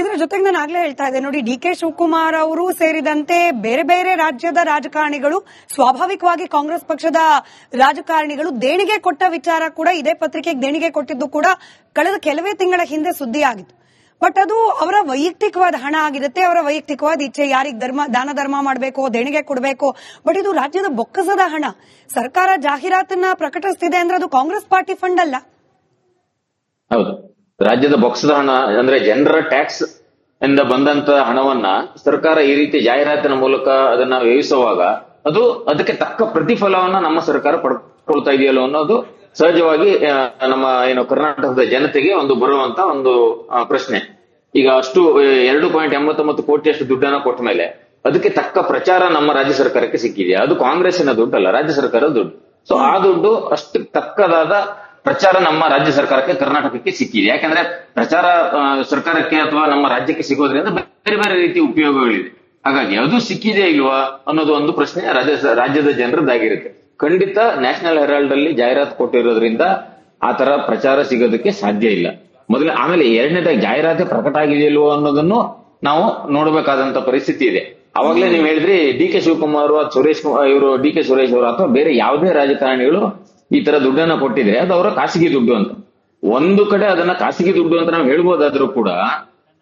ಇದರ ಜೊತೆಗೆ ನಾನು ಆಗ್ಲೇ ಹೇಳ್ತಾ ಇದ್ದೆ ನೋಡಿ, ಡಿ ಕೆ ಶಿವಕುಮಾರ್ ಅವರು ಸೇರಿದಂತೆ ಬೇರೆ ಬೇರೆ ರಾಜ್ಯದ ರಾಜಕಾರಣಿಗಳು, ಸ್ವಾಭಾವಿಕವಾಗಿ ಕಾಂಗ್ರೆಸ್ ಪಕ್ಷದ ರಾಜಕಾರಣಿಗಳು ದೇಣಿಗೆ ಕೊಟ್ಟ ವಿಚಾರ ಕೂಡ ಇದೇ ಪತ್ರಿಕೆಗೆ ದೇಣಿಗೆ ಕೊಟ್ಟಿದ್ದು ಕೂಡ ಕಳೆದ ಕೆಲವೇ ತಿಂಗಳ ಹಿಂದೆ ಸುದ್ದಿ ಆಗಿತ್ತು. ಬಟ್ ಅದು ಅವರ ವೈಯಕ್ತಿಕವಾದ ಹಣ ಆಗಿರುತ್ತೆ, ಅವರ ವೈಯಕ್ತಿಕವಾದ ಇಚ್ಛೆ, ಯಾರಿಗೆ ದಾನ ಧರ್ಮ ಮಾಡಬೇಕು, ದೇಣಿಗೆ ಕೊಡಬೇಕು. ಬಟ್ ಇದು ರಾಜ್ಯದ ಬೊಕ್ಕಸದ ಹಣ. ಸರ್ಕಾರ ಜಾಹೀರಾತನ್ನ ಪ್ರಕಟಿಸ್ತಿದೆ ಅಂದ್ರೆ ಅದು ಕಾಂಗ್ರೆಸ್ ಪಾರ್ಟಿ ಫಂಡ್ ಅಲ್ಲ. ಹೌದು, ರಾಜ್ಯದ ಬೊಕ್ಕಸದ ಹಣ ಅಂದ್ರೆ ಜನರ ಟ್ಯಾಕ್ಸ್ ಇಂದ ಬಂದಂತ ಹಣವನ್ನ ಸರ್ಕಾರ ಈ ರೀತಿ ಜಾಹೀರಾತಿನ ಮೂಲಕ ಅದನ್ನ ವ್ಯಯಿಸುವಾಗ ಅದು ಅದಕ್ಕೆ ತಕ್ಕ ಪ್ರತಿಫಲವನ್ನ ನಮ್ಮ ಸರ್ಕಾರ ಪಡ್ಕೊಳ್ತಾ ಇದೆಯಲ್ಲ ಅನ್ನೋದು ಸಹಜವಾಗಿ ನಮ್ಮ ಕರ್ನಾಟಕದ ಜನತೆಗೆ ಒಂದು ಬರುವಂತ ಒಂದು ಪ್ರಶ್ನೆ. ಈಗ ಅಷ್ಟು 2.89 ಕೋಟಿಯಷ್ಟು ದುಡ್ಡನ್ನ ಕೊಟ್ಟ ಮೇಲೆ ಅದಕ್ಕೆ ತಕ್ಕ ಪ್ರಚಾರ ನಮ್ಮ ರಾಜ್ಯ ಸರ್ಕಾರಕ್ಕೆ ಸಿಕ್ಕಿದೆಯಾ? ಅದು ಕಾಂಗ್ರೆಸ್ಸಿನ ದುಡ್ಡಲ್ಲ, ರಾಜ್ಯ ಸರ್ಕಾರದ ದುಡ್ಡು. ಸೊ ಆ ದುಡ್ಡು ಅಷ್ಟು ತಕ್ಕದಾದ ಪ್ರಚಾರ ನಮ್ಮ ರಾಜ್ಯ ಸರ್ಕಾರಕ್ಕೆ, ಕರ್ನಾಟಕಕ್ಕೆ ಸಿಕ್ಕಿದೆ. ಯಾಕಂದ್ರೆ ಪ್ರಚಾರ ಸರ್ಕಾರಕ್ಕೆ ಅಥವಾ ನಮ್ಮ ರಾಜ್ಯಕ್ಕೆ ಸಿಗೋದ್ರಿಂದ ಬೇರೆ ಬೇರೆ ರೀತಿಯ ಉಪಯೋಗಗಳಿದೆ. ಹಾಗಾಗಿ ಅದು ಸಿಕ್ಕಿದೆ ಇಲ್ವಾ ಅನ್ನೋದು ಒಂದು ಪ್ರಶ್ನೆ ರಾಜ್ಯದ ಜನರದ್ದಾಗಿರುತ್ತೆ. ಖಂಡಿತ ನ್ಯಾಷನಲ್ ಹೆರಾಲ್ಡ್ ಅಲ್ಲಿ ಜಾಹೀರಾತು ಕೊಟ್ಟಿರೋದ್ರಿಂದ ಆ ತರ ಪ್ರಚಾರ ಸಿಗೋದಕ್ಕೆ ಸಾಧ್ಯ ಇಲ್ಲ. ಆಮೇಲೆ ಎರಡನೇದಾಗಿ ಜಾಹೀರಾತೆ ಪ್ರಕಟ ಆಗಿದೆಯಲ್ವೋ ಅನ್ನೋದನ್ನು ನಾವು ನೋಡಬೇಕಾದಂತ ಪರಿಸ್ಥಿತಿ ಇದೆ. ಅವಾಗಲೇ ನೀವು ಹೇಳಿದ್ರಿ D K Shivakumar, D K Suresh ಅವರು ಅಥವಾ ಬೇರೆ ಯಾವುದೇ ರಾಜಕಾರಣಿಗಳು ಈ ತರ ದುಡ್ಡನ್ನ ಕೊಟ್ಟಿದ್ರೆ ಅದು ಅವರ ಖಾಸಗಿ ದುಡ್ಡು ಅಂತ. ಒಂದು ಕಡೆ ಅದನ್ನ ಖಾಸಗಿ ದುಡ್ಡು ಅಂತ ನಾವು ಹೇಳ್ಬೋದಾದ್ರೂ ಕೂಡ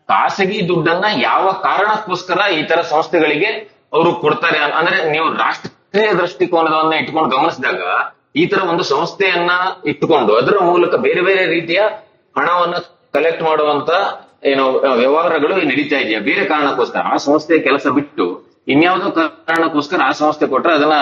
ಖಾಸಗಿ ದುಡ್ಡನ್ನ ಯಾವ ಕಾರಣಕ್ಕೋಸ್ಕರ ಈ ತರ ಸಂಸ್ಥೆಗಳಿಗೆ ಅವರು ಕೊಡ್ತಾರೆ ಅಂದ್ರೆ ನೀವು ರಾಷ್ಟ್ರೀಯ ದೃಷ್ಟಿಕೋನವನ್ನ ಇಟ್ಕೊಂಡು ಗಮನಿಸಿದಾಗ ಈ ತರ ಒಂದು ಸಂಸ್ಥೆಯನ್ನ ಇಟ್ಟುಕೊಂಡು ಅದರ ಮೂಲಕ ಬೇರೆ ಬೇರೆ ರೀತಿಯ ಹಣವನ್ನ ಕಲೆಕ್ಟ್ ಮಾಡುವಂತ ವ್ಯವಹಾರಗಳು ನಡೀತಾ ಇದೆಯಾ? ಬೇರೆ ಕಾರಣಕ್ಕೋಸ್ಕರ ಆ ಸಂಸ್ಥೆಯ ಕೆಲಸ ಬಿಟ್ಟು ಇನ್ಯಾವುದೋ ಕಾರಣಕ್ಕೋಸ್ಕರ ಆ ಸಂಸ್ಥೆ ಕೊಟ್ರೆ ಅದನ್ನ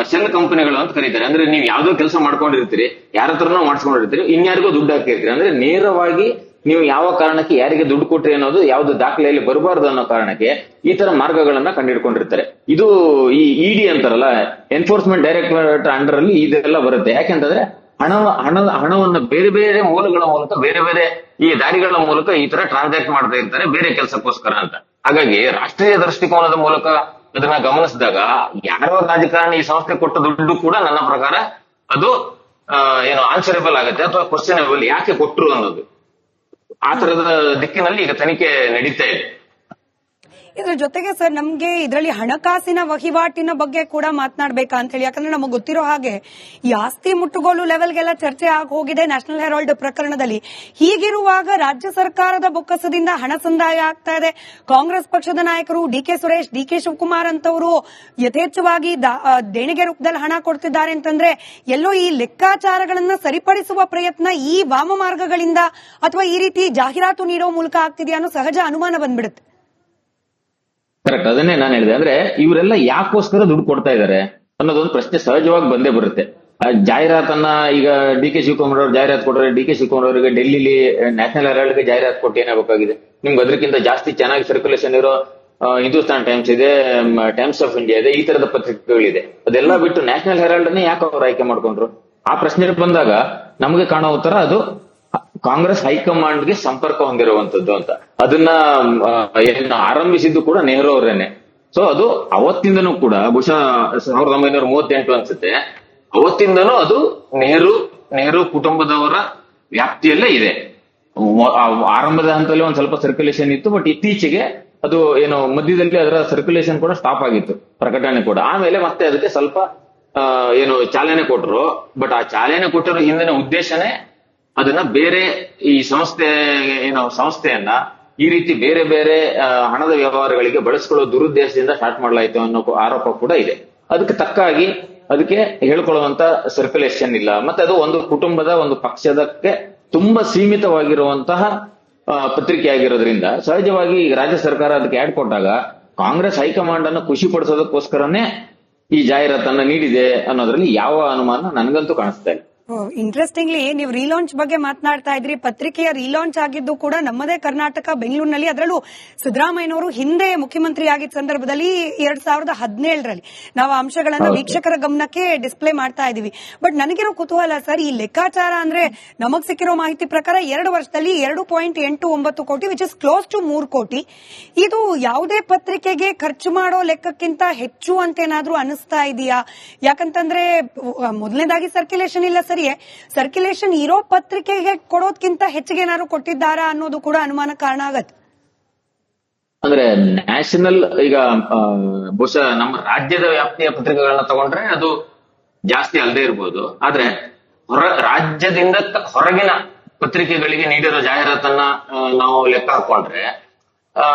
ಶೆಲ್ ಕಂಪನಿಗಳು ಅಂತ ಕರೀತಾರೆ. ಅಂದ್ರೆ ನೀವು ಯಾವ್ದೋ ಕೆಲಸ ಮಾಡ್ಕೊಂಡಿರ್ತೀರಿ, ಯಾರ ಹತ್ರನೋ ಮಾಡಿಸ್ಕೊಂಡಿರ್ತೀರಿ, ಇನ್ಯಾರಿಗೋ ದುಡ್ಡು ಹಾಕಿರ್ತೀರಿ. ಅಂದ್ರೆ ನೇರವಾಗಿ ನೀವು ಯಾವ ಕಾರಣಕ್ಕೆ ಯಾರಿಗೆ ದುಡ್ಡು ಕೊಟ್ರಿ ಅನ್ನೋದು ಯಾವ್ದು ದಾಖಲೆಯಲ್ಲಿ ಬರಬಾರ್ದು ಅನ್ನೋ ಕಾರಣಕ್ಕೆ ಈ ತರ ಮಾರ್ಗಗಳನ್ನ ಕಂಡುಹಿಡ್ಕೊಂಡಿರ್ತಾರೆ. ಇದು ಈ ಇಡಿ ಅಂತಾರಲ್ಲ, ಎನ್ಫೋರ್ಸ್ಮೆಂಟ್ ಡೈರೆಕ್ಟರೇಟ್ ಅಂಡರ್ ಅಲ್ಲಿ ಇದೆಲ್ಲ ಬರುತ್ತೆ. ಯಾಕೆಂತಂದ್ರೆ ಹಣವನ್ನ ಬೇರೆ ಬೇರೆ ಮೂಲಗಳ ಮೂಲಕ, ಬೇರೆ ಬೇರೆ ಈ ದಾರಿಗಳ ಮೂಲಕ ಈ ತರ ಟ್ರಾನ್ಸಾಕ್ಟ್ ಮಾಡ್ತಾ ಇರ್ತಾರೆ ಬೇರೆ ಕೆಲಸಕ್ಕೋಸ್ಕರ ಅಂತ. ಹಾಗಾಗಿ ರಾಷ್ಟ್ರೀಯ ದೃಷ್ಟಿಕೋನದ ಮೂಲಕ ಅದನ್ನ ಗಮನಿಸಿದಾಗ ಯಾರೋ ರಾಜಕಾರಣಿ ಈ ಸಂಸ್ಥೆ ಕೊಟ್ಟ ದುಡ್ಡು ಕೂಡ ನನ್ನ ಪ್ರಕಾರ ಅದು ಆನ್ಸರೇಬಲ್ ಆಗುತ್ತೆ ಅಥವಾ ಕ್ವಶನೇಬಲ್, ಯಾಕೆ ಕೊಟ್ರು ಅನ್ನೋದು. ಆ ತರದ ದಿಕ್ಕಿನಲ್ಲಿ ಈಗ ತನಿಖೆ ನಡೀತಾ ಇದೆ. ಇದ್ರ ಜೊತೆಗೆ ಸರ್, ನಮ್ಗೆ ಇದರಲ್ಲಿ ಹಣಕಾಸಿನ ವಹಿವಾಟಿನ ಬಗ್ಗೆ ಕೂಡ ಮಾತನಾಡ್ಬೇಕಾ ಅಂತ ಹೇಳಿ. ಯಾಕಂದ್ರೆ ನಮಗೆ ಗೊತ್ತಿರೋ ಹಾಗೆ ಈ ಆಸ್ತಿ ಮುಟ್ಟುಗೋಲು ಲೆವೆಲ್ಗೆಲ್ಲ ಚರ್ಚೆ ಆಗಿ ಹೋಗಿದೆ ನ್ಯಾಷನಲ್ ಹೆರಾಲ್ಡ್ ಪ್ರಕರಣದಲ್ಲಿ. ಹೀಗಿರುವಾಗ ರಾಜ್ಯ ಸರ್ಕಾರದ ಬೊಕ್ಕಸದಿಂದ ಹಣ ಸಂದಾಯ ಆಗ್ತಾ ಇದೆ. ಕಾಂಗ್ರೆಸ್ ಪಕ್ಷದ ನಾಯಕರು D K Suresh, D K Shivakumar ಅಂತವರು ಯಥೇಚ್ಛವಾಗಿ ದೇಣಿಗೆ ರೂಪದಲ್ಲಿ ಹಣ ಕೊಡ್ತಿದ್ದಾರೆ ಅಂತಂದ್ರೆ ಎಲ್ಲೋ ಈ ಲೆಕ್ಕಾಚಾರಗಳನ್ನ ಸರಿಪಡಿಸುವ ಪ್ರಯತ್ನ ಈ ವಾಮ ಮಾರ್ಗಗಳಿಂದ ಅಥವಾ ಈ ರೀತಿ ಜಾಹೀರಾತು ನೀಡೋ ಮೂಲಕ ಆಗ್ತಿದೆಯಾ ಅನ್ನೋ ಸಹಜ ಅನುಮಾನ ಬಂದ್ಬಿಡುತ್ತೆ. ಕರೆಕ್ಟ್, ಅದನ್ನೇ ನಾನು ಹೇಳಿದೆ. ಅಂದ್ರೆ ಇವರೆಲ್ಲ ಯಾಕೋಸ್ಕರ ದುಡ್ಡು ಕೊಡ್ತಾ ಇದ್ದಾರೆ ಅನ್ನೋದೊಂದು ಪ್ರಶ್ನೆ ಸಹಜವಾಗಿ ಬಂದೇ ಬರುತ್ತೆ. ಜಾಹೀರಾತನ್ನ ಈಗ ಡಿ ಕೆ ಶಿವಕುಮಾರ್ ಅವರು ಜಾಹೀರಾತು ಕೊಟ್ಟರೆ, ಡಿ ಕೆ ಶಿವಕುಮಾರ್ ಅವರಿಗೆ ಡೆಲ್ಲಿಲಿ ನ್ಯಾಷನಲ್ ಹೆರಾಲ್ಡ್ಗೆ ಜಾಹೀರಾತು ಕೊಟ್ಟು ಏನಾಗಬೇಕಾಗಿದೆ? ನಿಮ್ಗೆ ಅದಕ್ಕಿಂತ ಜಾಸ್ತಿ ಚೆನ್ನಾಗಿ ಸರ್ಕ್ಯುಲೇಷನ್ ಇರೋ ಹಿಂದೂಸ್ತಾನ್ ಟೈಮ್ಸ್ ಇದೆ, ಟೈಮ್ಸ್ ಆಫ್ ಇಂಡಿಯಾ ಇದೆ, ಈ ತರದ ಪತ್ರಿಕೆಗಳಿದೆ. ಅದೆಲ್ಲ ಬಿಟ್ಟು ನ್ಯಾಷನಲ್ ಹೆರಾಲ್ಡ್ ಅನ್ನೇ ಯಾಕೆ ಅವ್ರು ಆಯ್ಕೆ ಮಾಡ್ಕೊಂಡ್ರು? ಆ ಪ್ರಶ್ನೆ ಬಂದಾಗ ನಮಗೆ ಕಾಣೋ ಉತ್ತರ ಅದು ಕಾಂಗ್ರೆಸ್ ಹೈಕಮಾಂಡ್ಗೆ ಸಂಪರ್ಕ ಹೊಂದಿರುವಂತದ್ದು ಅಂತ. ಅದನ್ನ ಆರಂಭಿಸಿದ್ದು ಕೂಡ ನೆಹರು ಅವರೇನೆ. ಸೊ ಅದು ಅವತ್ತಿಂದನೂ ಕೂಡ ಬಹುಶಃ 1938 ಅನ್ಸುತ್ತೆ, ಅವತ್ತಿಂದನೂ ಅದು ನೆಹರು ಕುಟುಂಬದವರ ವ್ಯಾಪ್ತಿಯಲ್ಲೇ ಇದೆ. ಆರಂಭದ ಹಂತದಲ್ಲಿ ಒಂದ್ ಸ್ವಲ್ಪ ಸರ್ಕ್ಯುಲೇಷನ್ ಇತ್ತು, ಬಟ್ ಇತ್ತೀಚೆಗೆ ಅದು ಮಧ್ಯದಲ್ಲಿ ಅದರ ಸರ್ಕ್ಯುಲೇಷನ್ ಕೂಡ ಸ್ಟಾಪ್ ಆಗಿತ್ತು, ಪ್ರಕಟಣೆ ಕೂಡ. ಆಮೇಲೆ ಮತ್ತೆ ಅದಕ್ಕೆ ಸ್ವಲ್ಪ ಚಾಲನೆ ಕೊಟ್ಟರು. ಬಟ್ ಆ ಚಾಲನೆ ಕೊಟ್ಟಿರೋ ಹಿಂದಿನ ಉದ್ದೇಶನೇ ಅದನ್ನ ಬೇರೆ ಈ ಸಂಸ್ಥೆಯನ್ನ ಈ ರೀತಿ ಬೇರೆ ಬೇರೆ ಹಣದ ವ್ಯವಹಾರಗಳಿಗೆ ಬಳಸಿಕೊಳ್ಳೋ ದುರುದ್ದೇಶದಿಂದ ಸ್ಟಾರ್ಟ್ ಮಾಡಲಾಯಿತು ಅನ್ನೋ ಆರೋಪ ಕೂಡ ಇದೆ. ಅದಕ್ಕೆ ತಕ್ಕಾಗಿ ಅದಕ್ಕೆ ಹೇಳ್ಕೊಳ್ಳುವಂತ ಸರ್ಕ್ಯುಲೇಷನ್ ಇಲ್ಲ. ಮತ್ತೆ ಅದು ಒಂದು ಕುಟುಂಬದ, ಒಂದು ಪಕ್ಷದಕ್ಕೆ ತುಂಬಾ ಸೀಮಿತವಾಗಿರುವಂತಹ ಪತ್ರಿಕೆ ಆಗಿರೋದ್ರಿಂದ ಸಹಜವಾಗಿ ರಾಜ್ಯ ಸರ್ಕಾರ ಅದಕ್ಕೆ ಆಡ್ ಕೊಟ್ಟಾಗ ಕಾಂಗ್ರೆಸ್ ಹೈಕಮಾಂಡ್ ಅನ್ನು ಖುಷಿ ಪಡಿಸೋದಕ್ಕೋಸ್ಕರನೇ ಈ ಜಾಹೀರಾತನ್ನ ನೀಡಿದೆ ಅನ್ನೋದ್ರಲ್ಲಿ ಯಾವ ಅನುಮಾನ ನನಗಂತೂ ಕಾಣಿಸ್ತಾ ಇಲ್ಲ. ಇಂಟ್ರೆಸ್ಟಿಂಗ್ಲಿ ನೀವು ರೀಲಾಂಚ್ ಬಗ್ಗೆ ಮಾತನಾಡ್ತಾ ಇದ್ರಿ. ಪತ್ರಿಕೆಯ ರೀಲಾಂಚ್ ಆಗಿದ್ದು ಕೂಡ ನಮ್ಮದೇ ಕರ್ನಾಟಕ ಬೆಂಗಳೂರಿನಲ್ಲಿ. ಅದರಲ್ಲೂ ಸಿದ್ದರಾಮಯ್ಯನವರು ಹಿಂದೆ ಮುಖ್ಯಮಂತ್ರಿ ಆಗಿದ್ದ ಸಂದರ್ಭದಲ್ಲಿ 2017ರಲ್ಲಿ ನಾವು ಅಂಶಗಳನ್ನ ವೀಕ್ಷಕರ ಗಮನಕ್ಕೆ ಡಿಸ್ಪ್ಲೇ ಮಾಡ್ತಾ ಇದೀವಿ. ಬಟ್ ನನಗಿರೋ ಕುತೂಹಲ ಸರ್, ಈ ಲೆಕ್ಕಾಚಾರ ಅಂದ್ರೆ ನಮಗ್ ಸಿಕ್ಕಿರೋ ಮಾಹಿತಿ ಪ್ರಕಾರ 2 ವರ್ಷದಲ್ಲಿ 2.89 ಕೋಟಿ, ವಿಚ್ ಇಸ್ ಕ್ಲೋಸ್ ಟು 3 ಕೋಟಿ. ಇದು ಯಾವುದೇ ಪತ್ರಿಕೆಗೆ ಖರ್ಚು ಮಾಡೋ ಲೆಕ್ಕಕ್ಕಿಂತ ಹೆಚ್ಚು ಅಂತ ಏನಾದ್ರೂ ಅನಿಸ್ತಾ ಇದೆಯಾ? ಯಾಕಂತಂದ್ರೆ ಮೊದಲನೇದಾಗಿ ಸರ್ಕ್ಯುಲೇಷನ್ ಇಲ್ಲ ಸರ್ ಸರಿಯೇ, ಸರ್ಕ್ಯುಲೇಷನ್ ಇರೋ ಪತ್ರಿಕೆಗೆ ಕೊಡೋದ್ಕಿಂತ ಹೆಚ್ಚಿಗೆ ಏನಾದ್ರು ಕೊಟ್ಟಿದ್ದಾರಾ ಅನ್ನೋದು ಕೂಡ ಅನುಮಾನ ಕಾರಣ ಆಗತ್ತೆ. ಅಂದ್ರೆ ನ್ಯಾಷನಲ್ ಈಗ ಬಹುಶಃ ನಮ್ಮ ರಾಜ್ಯದ ವ್ಯಾಪ್ತಿಯ ಪತ್ರಿಕೆಗಳನ್ನ ತಗೊಂಡ್ರೆ ಅದು ಜಾಸ್ತಿ ಅಲ್ಲದೆ ಇರ್ಬೋದು. ಆದ್ರೆ ರಾಜ್ಯದಿಂದ ಹೊರಗಿನ ಪತ್ರಿಕೆಗಳಿಗೆ ನೀಡಿರೋ ಜಾಹೀರಾತನ್ನ ನಾವು ಲೆಕ್ಕ ಹಾಕೊಂಡ್ರೆ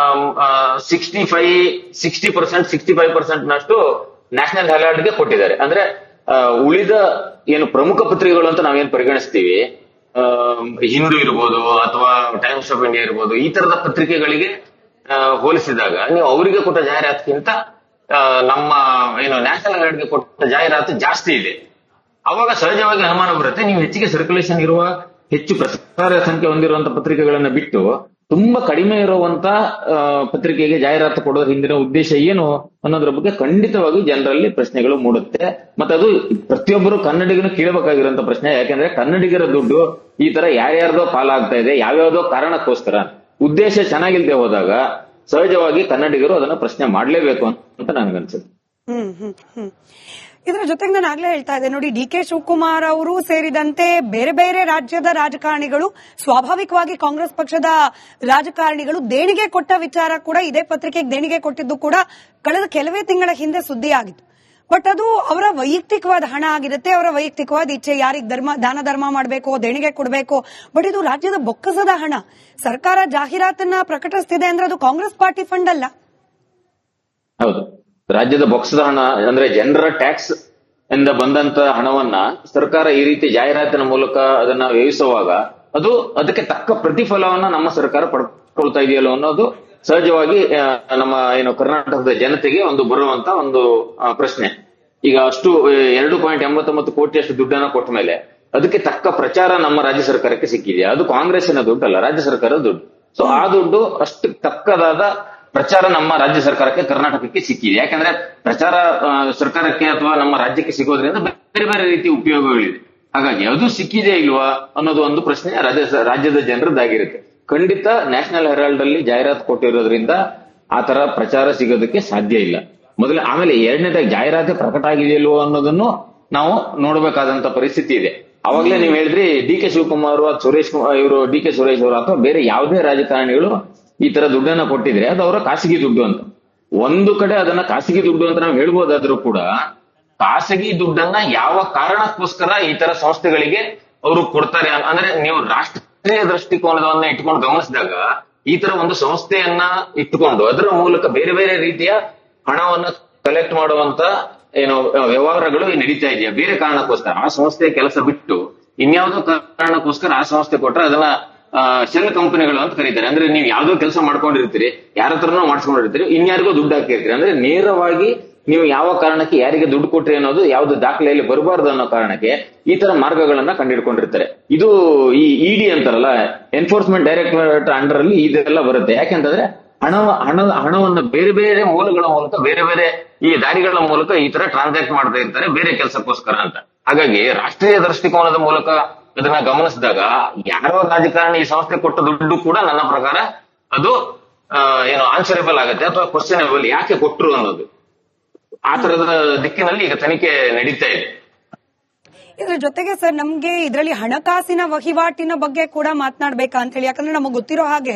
65% ನಷ್ಟು ನ್ಯಾಷನಲ್ ಹೆರಾಲ್ಡ್ಗೆ ಕೊಟ್ಟಿದ್ದಾರೆ. ಅಂದ್ರೆ ಉಳಿದ ಏನು ಪ್ರಮುಖ ಪತ್ರಿಕೆಗಳು ಅಂತ ನಾವೇನ್ ಪರಿಗಣಿಸ್ತೀವಿ, ಹಿಂದೂ ಇರ್ಬೋದು ಅಥವಾ ಟೈಮ್ಸ್ ಆಫ್ ಇಂಡಿಯಾ ಇರ್ಬೋದು, ಈ ತರದ ಪತ್ರಿಕೆಗಳಿಗೆ ಹೋಲಿಸಿದಾಗ ನೀವು ಅವರಿಗೆ ಕೊಟ್ಟ ಜಾಹೀರಾತಿಗಿಂತ ನಮ್ಮ ಏನು ನ್ಯಾಷನಲ್ ಹೆರಾಲ್ಡ್ಗೆ ಕೊಟ್ಟ ಜಾಹೀರಾತು ಜಾಸ್ತಿ ಇದೆ. ಅವಾಗ ಸಹಜವಾಗಿ ಅನುಮಾನ ಬರುತ್ತೆ, ನೀವು ಹೆಚ್ಚಿಗೆ ಸರ್ಕ್ಯುಲೇಷನ್ ಇರುವ ಹೆಚ್ಚು ಪ್ರಸಾರ ಸಂಖ್ಯೆ ಹೊಂದಿರುವಂತ ಪತ್ರಿಕೆಗಳನ್ನ ಬಿಟ್ಟು ತುಂಬಾ ಕಡಿಮೆ ಇರುವಂತ ಪತ್ರಿಕೆಗೆ ಜಾಹೀರಾತು ಕೊಡೋದ್ರ ಹಿಂದಿನ ಉದ್ದೇಶ ಏನು ಅನ್ನೋದ್ರ ಬಗ್ಗೆ ಖಂಡಿತವಾಗಿ ಜನರಲ್ಲಿ ಪ್ರಶ್ನೆಗಳು ಮೂಡುತ್ತೆ. ಮತ್ತೆ ಅದು ಪ್ರತಿಯೊಬ್ಬರು ಕನ್ನಡಿಗನು ಕೇಳಬೇಕಾಗಿರುವಂತ ಪ್ರಶ್ನೆ. ಯಾಕಂದ್ರೆ ಕನ್ನಡಿಗರ ದುಡ್ಡು ಈ ತರ ಯಾರ್ಯಾರ್ದೋ ಪಾಲಾಗ್ತಾ ಇದೆ, ಯಾವ್ಯಾವ್ದೋ ಕಾರಣಕ್ಕೋಸ್ಕರ. ಉದ್ದೇಶ ಚೆನ್ನಾಗಿಲ್ದೆ ಹೋದಾಗ ಸಹಜವಾಗಿ ಕನ್ನಡಿಗರು ಅದನ್ನ ಪ್ರಶ್ನೆ ಮಾಡ್ಲೇಬೇಕು ಅಂತ ನನಗನ್ಸುತ್ತೆ. ಇದರ ಜೊತೆಗೆ ನಾನು ಆಗ್ಲೇ ಹೇಳ್ತಾ ಇದ್ದೆ ನೋಡಿ, ಡಿ ಕೆ ಶಿವಕುಮಾರ್ ಅವರು ಸೇರಿದಂತೆ ಬೇರೆ ಬೇರೆ ರಾಜ್ಯದ ರಾಜಕಾರಣಿಗಳು, ಸ್ವಾಭಾವಿಕವಾಗಿ ಕಾಂಗ್ರೆಸ್ ಪಕ್ಷದ ರಾಜಕಾರಣಿಗಳು ದೇಣಿಗೆ ಕೊಟ್ಟ ವಿಚಾರ ಕೂಡ ಇದೇ ಪತ್ರಿಕೆಗೆ ದೇಣಿಗೆ ಕೊಟ್ಟಿದ್ದು ಕೂಡ ಕಳೆದ ಕೆಲವೇ ತಿಂಗಳ ಹಿಂದೆ ಸುದ್ದಿ ಆಗಿತ್ತು. ಬಟ್ ಅದು ಅವರ ವೈಯಕ್ತಿಕವಾದ ಹಣ ಆಗಿರುತ್ತೆ, ಅವರ ವೈಯಕ್ತಿಕವಾದ ಇಚ್ಛೆ, ಯಾರಿಗೆ ದಾನ ಧರ್ಮ ಮಾಡಬೇಕು, ದೇಣಿಗೆ ಕೊಡಬೇಕು. ಬಟ್ ಇದು ರಾಜ್ಯದ ಬೊಕ್ಕಸದ ಹಣ. ಸರ್ಕಾರ ಜಾಹೀರಾತನ್ನ ಪ್ರಕಟಿಸ್ತಿದೆ ಅಂದ್ರೆ ಅದು ಕಾಂಗ್ರೆಸ್ ಪಾರ್ಟಿ ಫಂಡ್ ಅಲ್ಲ. ಹೌದು, ರಾಜ್ಯದ ಬೊಕ್ಕಸದ ಹಣ ಅಂದ್ರೆ ಜನರ ಟ್ಯಾಕ್ಸ್ ಇಂದ ಬಂದಂತ ಹಣವನ್ನ ಸರ್ಕಾರ ಈ ರೀತಿ ಜಾಹೀರಾತಿನ ಮೂಲಕ ಅದನ್ನ ವ್ಯಯಿಸುವಾಗ ಅದು ಅದಕ್ಕೆ ತಕ್ಕ ಪ್ರತಿಫಲವನ್ನ ನಮ್ಮ ಸರ್ಕಾರ ಪಡ್ಕೊಳ್ತಾ ಇದೆಯಲ್ಲ ಅನ್ನೋದು ಸಹಜವಾಗಿ ನಮ್ಮ ಏನು ಕರ್ನಾಟಕದ ಜನತೆಗೆ ಒಂದು ಬರುವಂತ ಒಂದು ಪ್ರಶ್ನೆ. ಈಗ ಅಷ್ಟು 2.89 ಕೋಟಿಯಷ್ಟು ದುಡ್ಡನ್ನ ಕೊಟ್ಟ ಮೇಲೆ ಅದಕ್ಕೆ ತಕ್ಕ ಪ್ರಚಾರ ನಮ್ಮ ರಾಜ್ಯ ಸರ್ಕಾರಕ್ಕೆ ಸಿಕ್ಕಿದೆಯಾ? ಅದು ಕಾಂಗ್ರೆಸ್ಸಿನ ದುಡ್ಡಲ್ಲ, ರಾಜ್ಯ ಸರ್ಕಾರದ ದುಡ್ಡು. ಸೊ ಆ ದುಡ್ಡು ಅಷ್ಟು ತಕ್ಕದಾದ ಪ್ರಚಾರ ನಮ್ಮ ರಾಜ್ಯ ಸರ್ಕಾರಕ್ಕೆ, ಕರ್ನಾಟಕಕ್ಕೆ ಸಿಕ್ಕಿದೆ. ಯಾಕಂದ್ರೆ ಪ್ರಚಾರ ಸರ್ಕಾರಕ್ಕೆ ಅಥವಾ ನಮ್ಮ ರಾಜ್ಯಕ್ಕೆ ಸಿಗೋದ್ರಿಂದ ಬೇರೆ ಬೇರೆ ರೀತಿ ಉಪಯೋಗಗಳಿದೆ. ಹಾಗಾಗಿ ಅದು ಸಿಕ್ಕಿದೆ ಇಲ್ವಾ ಅನ್ನೋದು ಒಂದು ಪ್ರಶ್ನೆ ರಾಜ್ಯದ ಜನರದ್ದಾಗಿರುತ್ತೆ. ಖಂಡಿತ ನ್ಯಾಷನಲ್ ಹೆರಾಲ್ಡ್ ಅಲ್ಲಿ ಜಾಹೀರಾತು ಕೊಟ್ಟಿರೋದ್ರಿಂದ ಆ ತರ ಪ್ರಚಾರ ಸಿಗೋದಕ್ಕೆ ಸಾಧ್ಯ ಇಲ್ಲ. ಆಮೇಲೆ ಎರಡನೇದಾಗಿ ಜಾಹೀರಾತು ಪ್ರಕಟ ಆಗಿದೆಯಲ್ವೋ ಅನ್ನೋದನ್ನು ನಾವು ನೋಡಬೇಕಾದಂತ ಪರಿಸ್ಥಿತಿ ಇದೆ. ಅವಾಗಲೇ ನೀವು ಹೇಳಿದ್ರಿ D K Shivakumar D K Suresh ಅವರು ಅಥವಾ ಬೇರೆ ಯಾವುದೇ ರಾಜಕಾರಣಿಗಳು ಈ ತರ ದುಡ್ಡನ್ನ ಕೊಟ್ಟಿದ್ರೆ ಅದು ಅವರ ಖಾಸಗಿ ದುಡ್ಡು ಅಂತ. ಒಂದು ಕಡೆ ಅದನ್ನ ಖಾಸಗಿ ದುಡ್ಡು ಅಂತ ನಾವು ಹೇಳ್ಬೋದಾದ್ರೂ ಕೂಡ ಖಾಸಗಿ ದುಡ್ಡನ್ನ ಯಾವ ಕಾರಣಕ್ಕೋಸ್ಕರ ಈ ತರ ಸಂಸ್ಥೆಗಳಿಗೆ ಅವರು ಕೊಡ್ತಾರೆ ಅಂದ್ರೆ ನೀವು ರಾಷ್ಟ್ರೀಯ ದೃಷ್ಟಿಕೋನವನ್ನ ಇಟ್ಕೊಂಡು ಗಮನಿಸಿದಾಗ ಈ ತರ ಒಂದು ಸಂಸ್ಥೆಯನ್ನ ಇಟ್ಟುಕೊಂಡು ಅದರ ಮೂಲಕ ಬೇರೆ ಬೇರೆ ರೀತಿಯ ಹಣವನ್ನ ಕಲೆಕ್ಟ್ ಮಾಡುವಂತ ಏನು ವ್ಯವಹಾರಗಳು ನಡೀತಾ ಇದೆಯಾ ಬೇರೆ ಕಾರಣಕ್ಕೋಸ್ಕರ, ಆ ಸಂಸ್ಥೆಯ ಕೆಲಸ ಬಿಟ್ಟು ಇನ್ಯಾವುದೋ ಕಾರಣಕ್ಕೋಸ್ಕರ ಆ ಸಂಸ್ಥೆ ಕೊಟ್ರೆ ಅದನ್ನ ಶೆಲ್ ಕಂಪನಿಗಳು ಅಂತ ಕರೀತಾರೆ. ಅಂದ್ರೆ ನೀವು ಯಾವ್ದೋ ಕೆಲಸ ಮಾಡ್ಕೊಂಡಿರ್ತೀರಿ, ಯಾರ ಹತ್ರನೋ ಮಾಡಿಸ್ಕೊಂಡಿರ್ತೀರಿ, ಇನ್ಯಾರಿಗೋ ದುಡ್ಡು ಹಾಕಿರ್ತೀರಿ. ಅಂದ್ರೆ ನೇರವಾಗಿ ನೀವು ಯಾವ ಕಾರಣಕ್ಕೆ ಯಾರಿಗೆ ದುಡ್ಡು ಕೊಟ್ರಿ ಅನ್ನೋದು ಯಾವ್ದು ದಾಖಲೆಯಲ್ಲಿ ಬರಬಾರ್ದು ಅನ್ನೋ ಕಾರಣಕ್ಕೆ ಈ ತರ ಮಾರ್ಗಗಳನ್ನ ಕಂಡುಹಿಡ್ಕೊಂಡಿರ್ತಾರೆ. ಇದು ಈ ಇಡಿ ಅಂತಾರಲ್ಲ, ಎನ್ಫೋರ್ಸ್ಮೆಂಟ್ ಡೈರೆಕ್ಟರೇಟ್ ಅಂಡರ್ ಅಲ್ಲಿ ಇದೆಲ್ಲ ಬರುತ್ತೆ. ಯಾಕೆಂತಂದ್ರೆ ಹಣವನ್ನ ಬೇರೆ ಬೇರೆ ಮೂಲಗಳ ಮೂಲಕ, ಬೇರೆ ಬೇರೆ ಈ ದಾರಿಗಳ ಮೂಲಕ ಈ ತರ ಟ್ರಾನ್ಸಾಕ್ಟ್ ಮಾಡ್ತಾ ಇರ್ತಾರೆ ಬೇರೆ ಕೆಲಸಕ್ಕೋಸ್ಕರ ಅಂತ. ಹಾಗಾಗಿ ರಾಷ್ಟ್ರೀಯ ದೃಷ್ಟಿಕೋನದ ಮೂಲಕ ಅದನ್ನ ಗಮನಿಸಿದಾಗ ಯಾರೋ ರಾಜಕಾರಣಿ ಈ ಸಂಸ್ಥೆ ಕೊಟ್ಟ ದುಡ್ಡು ಕೂಡ ನನ್ನ ಪ್ರಕಾರ ಅದು ಏನು ಆನ್ಸರೇಬಲ್ ಆಗುತ್ತೆ ಅಥವಾ ಕ್ವಶನೇಬಲ್, ಯಾಕೆ ಕೊಟ್ರು ಅನ್ನೋದು. ಆ ತರದ ದಿಕ್ಕಿನಲ್ಲಿ ಈಗ ತನಿಖೆ ನಡೀತಾ ಇದೆ. ಇದ್ರ ಜೊತೆಗೆ ಸರ್, ನಮ್ಗೆ ಇದರಲ್ಲಿ ಹಣಕಾಸಿನ ವಹಿವಾಟಿನ ಬಗ್ಗೆ ಕೂಡ ಮಾತನಾಡ್ಬೇಕಾ ಅಂತ ಹೇಳಿ. ಯಾಕಂದ್ರೆ ನಮಗೆ ಗೊತ್ತಿರೋ ಹಾಗೆ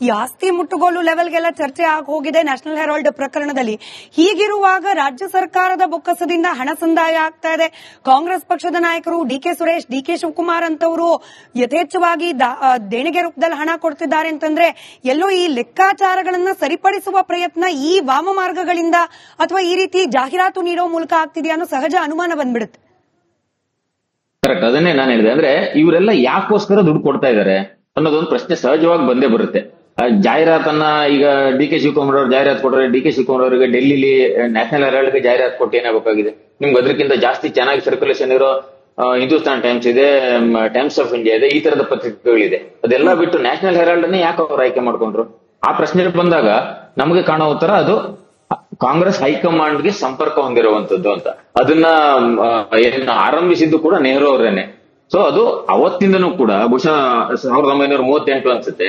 ಈ ಆಸ್ತಿ ಮುಟ್ಟುಗೋಲು ಲೆವೆಲ್ಗೆಲ್ಲ ಚರ್ಚೆ ಆಗಿ ಹೋಗಿದೆ ನ್ಯಾಷನಲ್ ಹೆರಾಲ್ಡ್ ಪ್ರಕರಣದಲ್ಲಿ. ಹೀಗಿರುವಾಗ ರಾಜ್ಯ ಸರ್ಕಾರದ ಬೊಕ್ಕಸದಿಂದ ಹಣ ಸಂದಾಯ ಆಗ್ತಾ ಇದೆ. ಕಾಂಗ್ರೆಸ್ ಪಕ್ಷದ ನಾಯಕರು D K Suresh, D K Shivakumar ಅಂತವರು ಯಥೇಚ್ಛವಾಗಿ ದೇಣಿಗೆ ರೂಪದಲ್ಲಿ ಹಣ ಕೊಡ್ತಿದ್ದಾರೆ ಅಂತಂದ್ರೆ ಎಲ್ಲೋ ಈ ಲೆಕ್ಕಾಚಾರಗಳನ್ನ ಸರಿಪಡಿಸುವ ಪ್ರಯತ್ನ ಈ ವಾಮ ಮಾರ್ಗಗಳಿಂದ ಅಥವಾ ಈ ರೀತಿ ಜಾಹೀರಾತು ನೀಡೋ ಮೂಲಕ ಆಗ್ತಿದೆಯಾ ಅನ್ನೋ ಸಹಜ ಅನುಮಾನ ಬಂದ್ಬಿಡುತ್ತೆ. ಕರೆಕ್ಟ್, ಅದನ್ನೇ ನಾನು ಹೇಳಿದೆ. ಅಂದ್ರೆ ಇವರೆಲ್ಲ ಯಾಕೋಸ್ಕರ ದುಡ್ಡು ಕೊಡ್ತಾ ಇದಾರೆ ಅನ್ನೋದೊಂದು ಪ್ರಶ್ನೆ ಸಹಜವಾಗಿ ಬಂದೇ ಬರುತ್ತೆ. ಜಾಹೀರಾತನ್ನ ಈಗ ಡಿ ಕೆ ಶಿವಕುಮಾರ್ ಅವರು ಜಾಹೀರಾತು ಕೊಟ್ಟರೆ, ಡಿ ಕೆ ಶಿವಕುಮಾರ್ ಅವರಿಗೆ ಡೆಲ್ಲಿಲಿ ನ್ಯಾಷನಲ್ ಹೆರಾಲ್ಡ್ಗೆ ಜಾಹೀರಾತು ಕೊಟ್ಟು ಏನಾಗಬೇಕಾಗಿದೆ? ನಿಮ್ಗೆ ಅದಕ್ಕಿಂತ ಜಾಸ್ತಿ ಚೆನ್ನಾಗಿ ಸರ್ಕ್ಯುಲೇಷನ್ ಇರೋ ಹಿಂದೂಸ್ತಾನ್ ಟೈಮ್ಸ್ ಇದೆ, ಟೈಮ್ಸ್ ಆಫ್ ಇಂಡಿಯಾ ಇದೆ, ಈ ತರದ ಪತ್ರಿಕೆಗಳಿದೆ. ಅದೆಲ್ಲ ಬಿಟ್ಟು ನ್ಯಾಷನಲ್ ಹೆರಾಲ್ಡ್ ಅನ್ನೇ ಯಾಕೆ ಅವ್ರು ಆಯ್ಕೆ ಮಾಡ್ಕೊಂಡ್ರು? ಆ ಪ್ರಶ್ನೆ ಬಂದಾಗ ನಮಗೆ ಕಾಣೋ ಉತ್ತರ ಅದು ಕಾಂಗ್ರೆಸ್ ಹೈಕಮಾಂಡ್ಗೆ ಸಂಪರ್ಕ ಹೊಂದಿರುವಂತದ್ದು ಅಂತ. ಅದನ್ನ ಆರಂಭಿಸಿದ್ದು ಕೂಡ ನೆಹರು ಅವರೇನೆ. ಸೊ ಅದು ಅವತ್ತಿಂದನೂ ಕೂಡ ಬಹುಶಃ 1938 ಅನ್ಸುತ್ತೆ,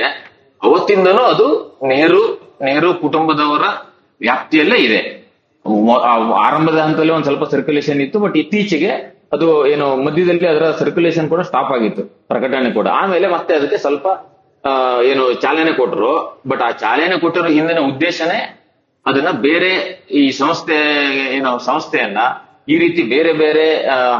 ಅವತ್ತಿಂದನೂ ಅದು ನೆಹರು ಕುಟುಂಬದವರ ವ್ಯಾಪ್ತಿಯಲ್ಲೇ ಇದೆ. ಆರಂಭದ ಹಂತದಲ್ಲಿ ಒಂದ್ ಸ್ವಲ್ಪ ಸರ್ಕ್ಯುಲೇಷನ್ ಇತ್ತು, ಬಟ್ ಇತ್ತೀಚೆಗೆ ಅದು ಏನು ಮಧ್ಯದಲ್ಲಿ ಅದರ ಸರ್ಕ್ಯುಲೇಷನ್ ಕೂಡ ಸ್ಟಾಪ್ ಆಗಿತ್ತು, ಪ್ರಕಟಣೆ ಕೂಡ. ಆಮೇಲೆ ಮತ್ತೆ ಅದಕ್ಕೆ ಸ್ವಲ್ಪ ಏನು ಚಾಲನೆ ಕೊಟ್ಟರು. ಬಟ್ ಆ ಚಾಲನೆ ಕೊಟ್ಟಿರೋ ಹಿಂದಿನ ಉದ್ದೇಶನೇ ಅದನ್ನ ಬೇರೆ ಈ ಸಂಸ್ಥೆಯನ್ನ ಈ ರೀತಿ ಬೇರೆ ಬೇರೆ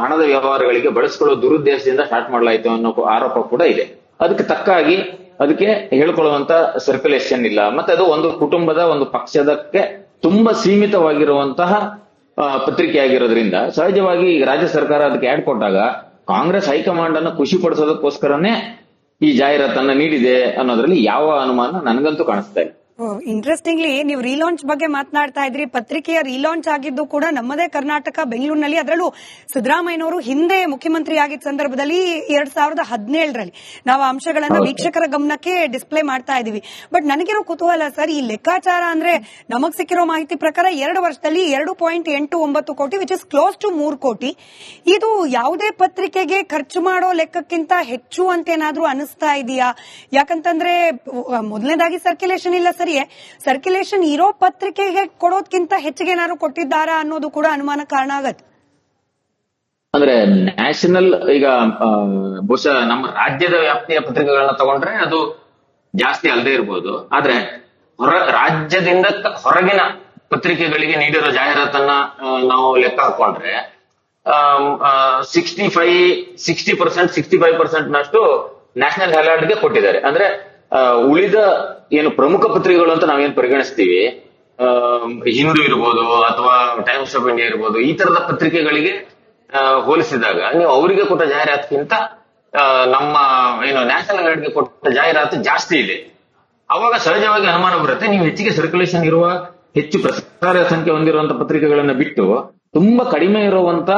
ಹಣದ ವ್ಯವಹಾರಗಳಿಗೆ ಬಳಸ್ಕೊಳ್ಳೋ ದುರುದ್ದೇಶದಿಂದ ಸ್ಟಾರ್ಟ್ ಮಾಡಲಾಯಿತು ಅನ್ನೋ ಆರೋಪ ಕೂಡ ಇದೆ. ಅದಕ್ಕೆ ತಕ್ಕಾಗಿ ಅದಕ್ಕೆ ಹೇಳ್ಕೊಳ್ಳುವಂತ ಸರ್ಕ್ಯುಲೇಷನ್ ಇಲ್ಲ. ಮತ್ತೆ ಅದು ಒಂದು ಕುಟುಂಬದ ಒಂದು ಪಕ್ಷದಕ್ಕೆ ತುಂಬಾ ಸೀಮಿತವಾಗಿರುವಂತಹ ಪತ್ರಿಕೆ ಆಗಿರೋದ್ರಿಂದ ಸಹಜವಾಗಿ ಈಗ ರಾಜ್ಯ ಸರ್ಕಾರ ಅದಕ್ಕೆ ಆಡ್ ಕೊಟ್ಟಾಗ ಕಾಂಗ್ರೆಸ್ ಹೈಕಮಾಂಡ್ ಅನ್ನು ಖುಷಿ ಪಡಿಸೋದಕ್ಕೋಸ್ಕರನೇ ಈ ಜಾಹೀರಾತನ್ನ ನೀಡಿದೆ ಅನ್ನೋದ್ರಲ್ಲಿ ಯಾವ ಅನುಮಾನ ನನಗಂತೂ ಕಾಣಿಸ್ತಾ ಇಲ್ಲ. ಇಂಟ್ರೆಸ್ಟಿಂಗ್ಲಿ ನೀವು ರೀಲಾಂಚ್ ಬಗ್ಗೆ ಮಾತನಾಡ್ತಾ ಇದ್ರಿ. ಪತ್ರಿಕೆಯ ರೀಲಾಂಚ್ ಆಗಿದ್ದು ಕೂಡ ನಮ್ಮದೇ ಕರ್ನಾಟಕ ಬೆಂಗಳೂರಿನಲ್ಲಿ. ಅದರಲ್ಲೂ ಸಿದ್ದರಾಮಯ್ಯನವರು ಹಿಂದೆ ಮುಖ್ಯಮಂತ್ರಿ ಆಗಿದ್ದ ಸಂದರ್ಭದಲ್ಲಿ 2017ರಲ್ಲಿ ನಾವು ಅಂಶಗಳನ್ನ ವೀಕ್ಷಕರ ಗಮನಕ್ಕೆ ಡಿಸ್ಪ್ಲೇ ಮಾಡ್ತಾ ಇದೀವಿ. ಬಟ್ ನನಗಿರೋ ಕುತೂಹಲ ಸರ್, ಈ ಲೆಕ್ಕಾಚಾರ ಅಂದ್ರೆ ನಮಗ್ ಸಿಕ್ಕಿರೋ ಮಾಹಿತಿ ಪ್ರಕಾರ 2 ವರ್ಷದಲ್ಲಿ 2.89 ಕೋಟಿ, ವಿಚ್ ಇಸ್ ಕ್ಲೋಸ್ ಟು 3 ಕೋಟಿ. ಇದು ಯಾವುದೇ ಪತ್ರಿಕೆಗೆ ಖರ್ಚು ಮಾಡೋ ಲೆಕ್ಕಕ್ಕಿಂತ ಹೆಚ್ಚು ಅಂತ ಏನಾದ್ರೂ ಅನಿಸ್ತಾ ಇದೆಯಾ? ಯಾಕಂತಂದ್ರೆ ಮೊದಲನೇದಾಗಿ ಸರ್ಕ್ಯುಲೇಷನ್ ಇಲ್ಲ ಸರಿ, ಸರ್ಕ್ಯುಲೇಷನ್ ಇರೋ ಪತ್ರಿಕೆಗೆ ಕೊಡೋದ್ಕಿಂತ ಹೆಚ್ಚಿಗೆ ಏನಾದ್ರು ಕೊಟ್ಟಿದ್ದಾರಾ ಅನ್ನೋದು ಕೂಡ ಅನುಮಾನ ಕಾರಣ ಆಗತ್ತೆ. ಅಂದ್ರೆ ನ್ಯಾಷನಲ್ ಈಗ ಬಹುಶಃ ನಮ್ಮ ರಾಜ್ಯದ ವ್ಯಾಪ್ತಿಯ ಪತ್ರಿಕೆಗಳನ್ನ ತಗೊಂಡ್ರೆ ಅದು ಜಾಸ್ತಿ ಅಲ್ಲದೆ ಇರ್ಬೋದು. ಆದ್ರೆ ರಾಜ್ಯದಿಂದ ಹೊರಗಿನ ಪತ್ರಿಕೆಗಳಿಗೆ ನೀಡಿರೋ ಜಾಹೀರಾತನ್ನ ನಾವು ಲೆಕ್ಕ ಹಾಕೊಂಡ್ರೆ 65% ನಷ್ಟು ನ್ಯಾಷನಲ್ ಹೆರಾಲ್ಡ್ಗೆ ಕೊಟ್ಟಿದ್ದಾರೆ. ಅಂದ್ರೆ ಉಳಿದ ಏನು ಪ್ರಮುಖ ಪತ್ರಿಕೆಗಳು ಅಂತ ನಾವೇನ್ ಪರಿಗಣಿಸ್ತೀವಿ, ಹಿಂದೂ ಇರ್ಬೋದು ಅಥವಾ ಟೈಮ್ಸ್ ಆಫ್ ಇಂಡಿಯಾ ಇರ್ಬೋದು, ಈ ತರದ ಪತ್ರಿಕೆಗಳಿಗೆ ಹೋಲಿಸಿದಾಗ ನೀವು ಅವರಿಗೆ ಕೊಟ್ಟ ಜಾಹೀರಾತಿಗಿಂತ ನಮ್ಮ ಏನು ನ್ಯಾಷನಲ್ ಹೆರಾಲ್ಡ್ಗೆ ಕೊಟ್ಟ ಜಾಹೀರಾತು ಜಾಸ್ತಿ ಇದೆ. ಅವಾಗ ಸಹಜವಾಗಿ ಅನುಮಾನ ಬರುತ್ತೆ, ನೀವು ಹೆಚ್ಚಿಗೆ ಸರ್ಕ್ಯುಲೇಷನ್ ಇರುವ ಹೆಚ್ಚು ಪ್ರಸಾರ ಸಂಖ್ಯೆ ಹೊಂದಿರುವಂತಹ ಪತ್ರಿಕೆಗಳನ್ನ ಬಿಟ್ಟು ತುಂಬಾ ಕಡಿಮೆ ಇರುವಂತ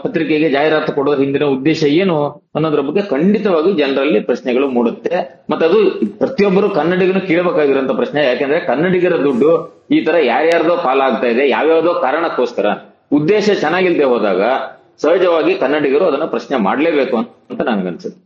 ಪತ್ರಿಕೆಗೆ ಜಾಹೀರಾತು ಕೊಡೋದ್ರ ಹಿಂದಿನ ಉದ್ದೇಶ ಏನು ಅನ್ನೋದ್ರ ಬಗ್ಗೆ ಖಂಡಿತವಾಗಿ ಜನರಲ್ಲಿ ಪ್ರಶ್ನೆಗಳು ಮೂಡುತ್ತೆ. ಮತ್ತೆ ಅದು ಪ್ರತಿಯೊಬ್ಬರು ಕನ್ನಡಿಗನು ಕೇಳಬೇಕಾಗಿರುವಂತ ಪ್ರಶ್ನೆ. ಯಾಕೆಂದ್ರೆ ಕನ್ನಡಿಗರ ದುಡ್ಡು ಈ ತರ ಯಾರ್ಯಾರ್ದೋ ಪಾಲಾಗ್ತಾ ಇದೆ, ಯಾವ್ಯಾವ್ದೋ ಕಾರಣಕ್ಕೋಸ್ಕರ. ಉದ್ದೇಶ ಚೆನ್ನಾಗಿಲ್ದೆ ಹೋದಾಗ ಸಹಜವಾಗಿ ಕನ್ನಡಿಗರು ಅದನ್ನ ಪ್ರಶ್ನೆ ಮಾಡ್ಲೇಬೇಕು ಅಂತ ನನಗನ್ಸುತ್ತೆ.